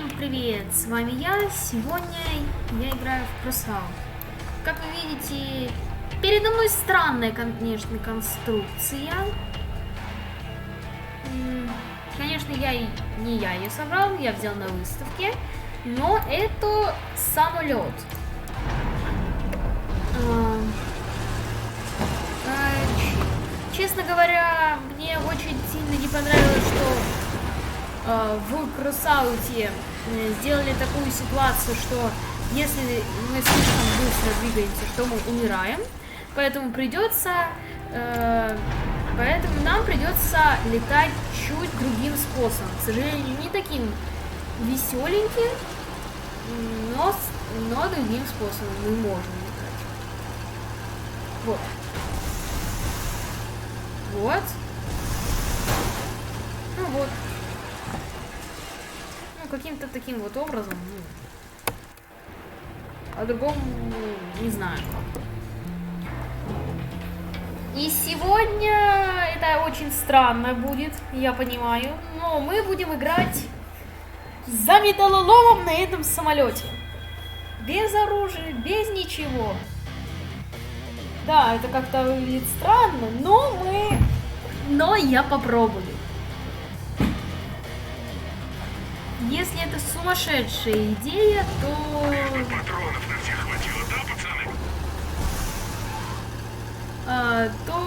Всем привет! С вами я. Сегодня я играю в Crossout. Как вы видите, передо мной странная, конечно, конструкция. Конечно, не я ее собрал, я взял на выставке. Но это самолет. Честно говоря, мне очень сильно не понравилось, что в Crossout сделали такую ситуацию, что если мы слишком быстро двигаемся, что мы умираем, поэтому нам придется летать чуть другим способом. К сожалению, не таким веселеньким, но другим способом мы можем летать. Вот. Вот. Ну вот. Каким-то таким вот образом, по-другому не знаю. И сегодня это очень странно будет, я понимаю, но мы будем играть за металлоломом на этом самолете. Без оружия, без ничего. Да, это как-то выглядит странно, но я попробую. Если это сумасшедшая идея, то... Патронов на всех хватило, да, пацаны? То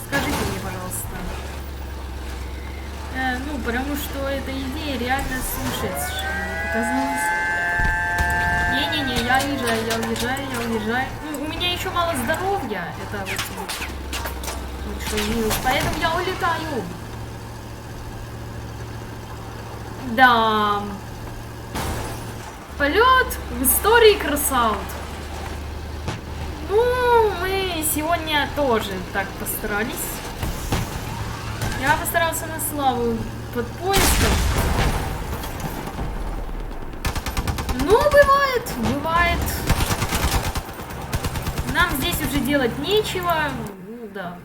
скажите мне, пожалуйста. Потому что эта идея реально сумасшедшая, мне показалось. Не-не-не, я уезжаю. У меня еще мало здоровья, это вот что минус, поэтому я улетаю. Да. Полет в истории Crossout. Мы сегодня тоже так постарались. Я постарался на славу под поиском. Бывает. Нам здесь уже делать нечего. Да.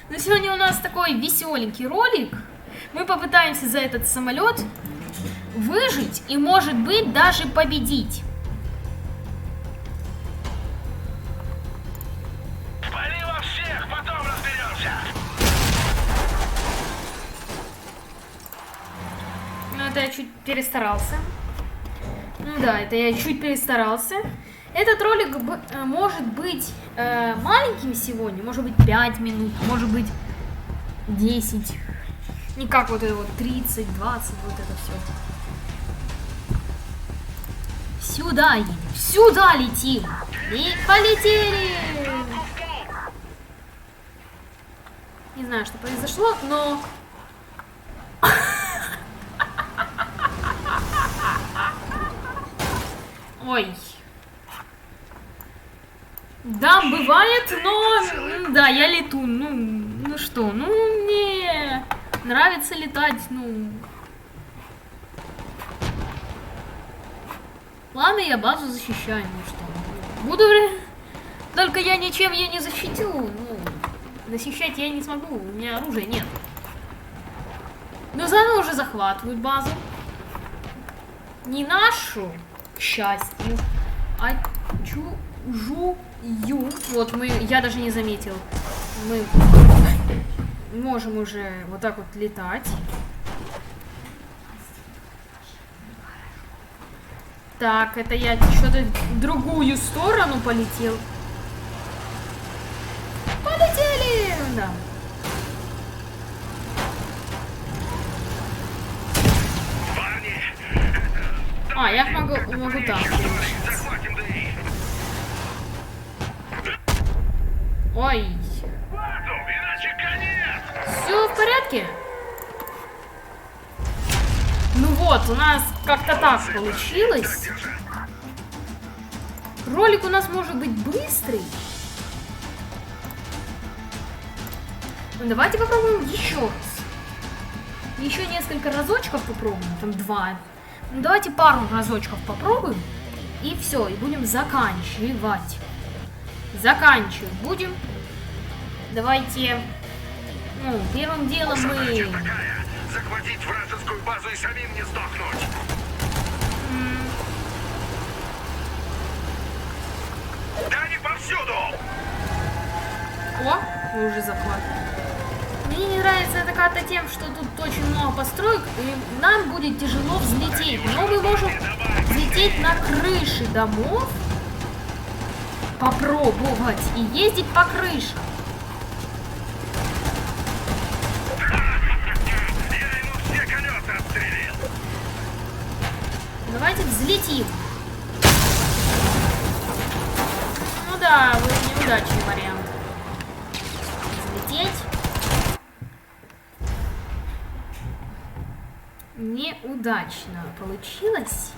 Но сегодня у нас такой веселенький ролик. Мы попытаемся за этот самолет выжить и, может быть, даже победить. Пали во всех, потом разберемся. Это я чуть перестарался. Это я чуть перестарался. Этот ролик может быть маленьким сегодня, может быть 5 минут, может быть 10. Не как вот это вот 30, 20, вот это все. Сюда едем, сюда летим. И полетели. Не знаю, что произошло, но... Ой. Да, бывает, но... Да, я лету, ну что, мне... Нравится летать, Ладно, я базу защищаю, что. Буду... Только я ничем ее не защитил, защищать я не смогу, у меня оружия нет. Но заново уже захватывают базу. Не нашу, к счастью, а чужую. Вот я даже не заметил. Мы можем уже вот так вот летать. Так, это я что-то в другую сторону полетел. Полетели! Да. Я могу так. Захватим ДИ. Ой. Иначе конец. Все в порядке? Вот, у нас как-то так получилось. Ролик у нас может быть быстрый. Давайте попробуем еще раз. Еще несколько разочков попробуем, там 2. Давайте пару разочков попробуем. И все, и будем заканчивать. Заканчивать будем. Давайте... первым делом мы... захватить вражескую базу и самим не сдохнуть. Да они повсюду! О, мы уже захватываем. Мне не нравится эта карта тем, что тут очень много построек, и нам будет тяжело взлететь. Но мы можем взлететь на крыши домов, попробовать и ездить по крышам. Я ему все колеса отстрелил. Давайте взлетим. Ну да, неудачный вариант. Взлететь. Неудачно получилось.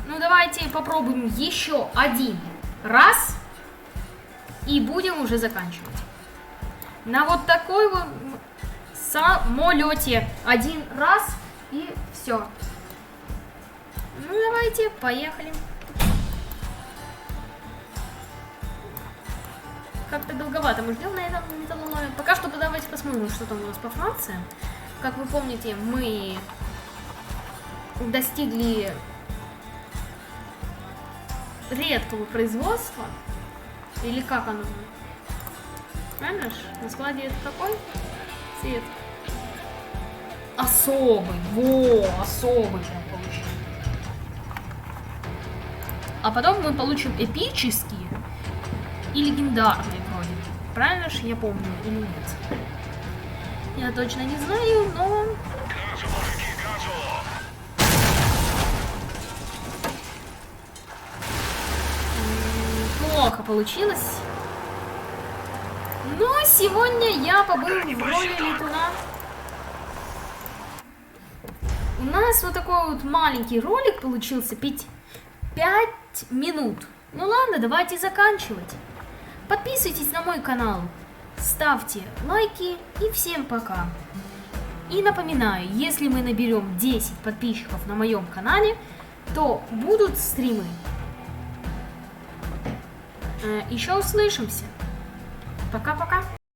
Ну давайте попробуем еще один раз и будем уже заканчивать. На вот такой вот самолете один раз и все. Ну давайте, поехали. Как-то долговато мы ждем на этом металлоломе. Пока что давайте посмотрим, что там у нас по Франции. Как вы помните, мы достигли редкого производства. Или как оно? Понимаешь? На складе это какой цвет? Особый. Во, особый прям получим. А потом мы получим эпические и легендарные вроде. Правильно же я помню или нет? Я точно не знаю, но... Газу, мужики, газу! Плохо получилось. Но сегодня я побыл в роли летуна. У нас вот такой вот маленький ролик получился, 5 минут. Ну ладно, давайте заканчивать. Подписывайтесь на мой канал, ставьте лайки и всем пока. И напоминаю, если мы наберем 10 подписчиков на моем канале, то будут стримы. Еще услышимся. Пока-пока.